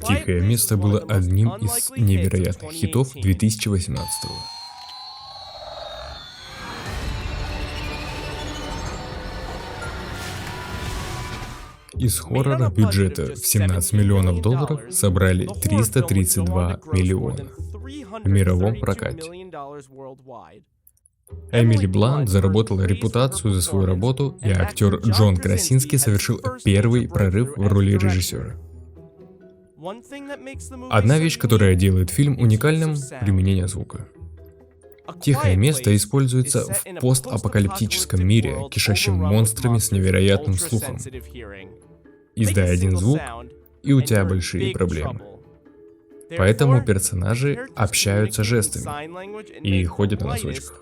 «Тихое место» было одним из невероятных хитов 2018-го. Из хоррора бюджета в $17 миллионов собрали 332 миллиона в мировом прокате. Эмили Блант заработала репутацию за свою работу, и актер Джон Красински совершил первый прорыв в роли режиссера. Одна вещь, которая делает фильм уникальным — применение звука. «Тихое место» используется в постапокалиптическом мире, кишащем монстрами с невероятным слухом. Издай один звук, и у тебя большие проблемы. Поэтому персонажи общаются жестами и ходят на носочках.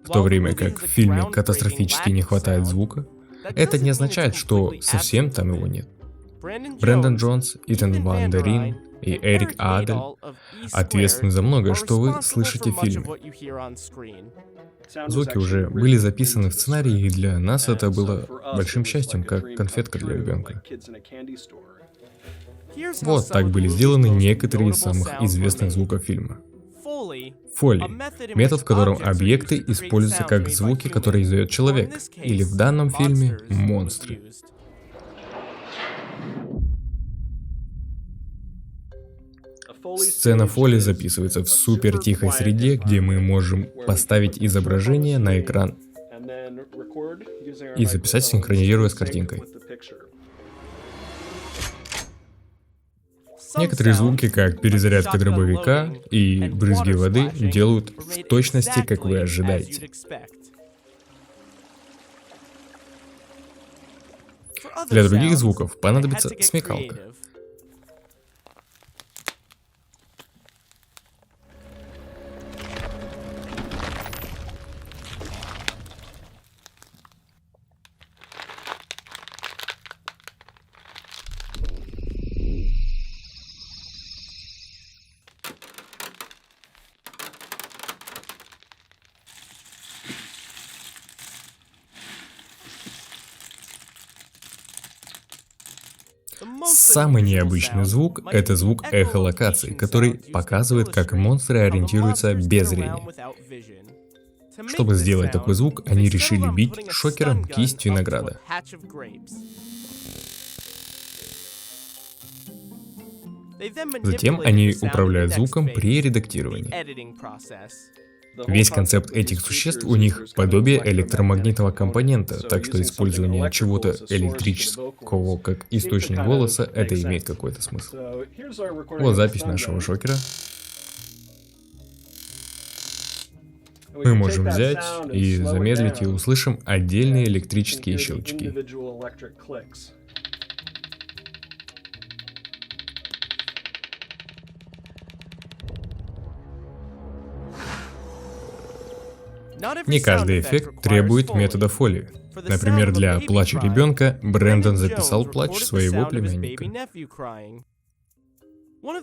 В то время как в фильме катастрофически не хватает звука, это не означает, что совсем там его нет. Брэндон Джонс, Итан Ван Дер Рин и Эрик Адель ответственны за многое, что вы слышите в фильме. Звуки уже были записаны в сценарии, и для нас это было большим счастьем, как конфетка для ребенка. Вот так были сделаны некоторые из самых известных звуков фильма. Фоли — метод, в котором объекты используются как звуки, которые издает человек, или в данном фильме — монстры. Сцена фоли записывается в супер тихой среде, где мы можем поставить изображение на экран и записать, синхронизируя с картинкой. Некоторые звуки, как перезарядка дробовика и брызги воды, делают в точности, как вы ожидаете. Для других звуков понадобится смекалка. Самый необычный звук — это звук эхолокации, который показывает, как монстры ориентируются без зрения. Чтобы сделать такой звук, они решили бить шокером кисть винограда. Затем они управляют звуком при редактировании. Весь концепт этих существ у них подобие электромагнитного компонента, так что использование чего-то электрического как источник голоса — это имеет какой-то смысл. Вот запись нашего шокера. Мы можем взять и замедлить, и услышим отдельные электрические щелчки. Не каждый эффект требует метода фоли. Например, для плача ребенка Брэндон записал плач своего племянника.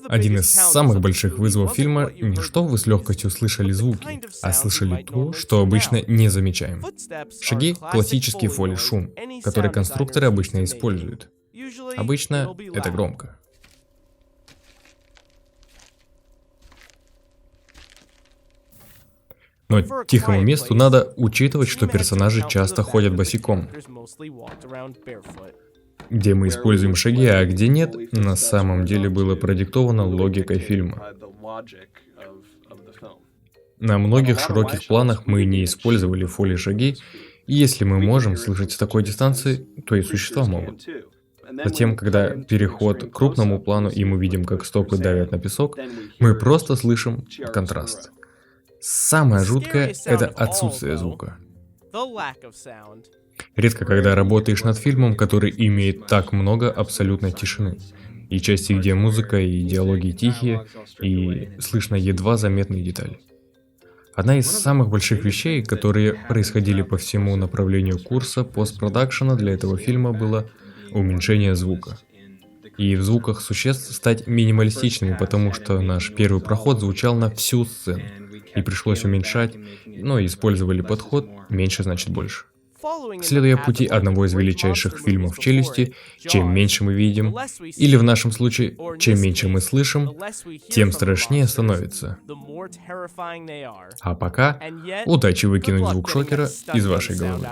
Один из самых больших вызовов фильма — не что вы с легкостью слышали звуки, а слышали то, что обычно не замечаем. Шаги — классический фоли-шум, который конструкторы обычно используют. Обычно это громко. Но тихому месту надо учитывать, что персонажи часто ходят босиком. Где мы используем шаги, а где нет, на самом деле было продиктовано логикой фильма. На многих широких планах мы не использовали фоли шаги, и если мы можем слышать с такой дистанции, то и существа могут. Затем, когда переход к крупному плану и мы видим, как стопы давят на песок, мы просто слышим контраст. Самое жуткое — это отсутствие звука. Редко когда работаешь над фильмом, который имеет так много абсолютной тишины, и части, где музыка и диалоги тихие, и слышно едва заметные детали. Одна из самых больших вещей, которые происходили по всему направлению курса постпродакшена для этого фильма, было уменьшение звука. И в звуках существ стать минималистичными, потому что наш первый проход звучал на всю сцену. И пришлось уменьшать, но использовали подход «меньше значит больше». Следуя пути одного из величайших фильмов «Челюсти», чем меньше мы видим, или в нашем случае, чем меньше мы слышим, тем страшнее становится. А пока удачи выкинуть звук шокера из вашей головы.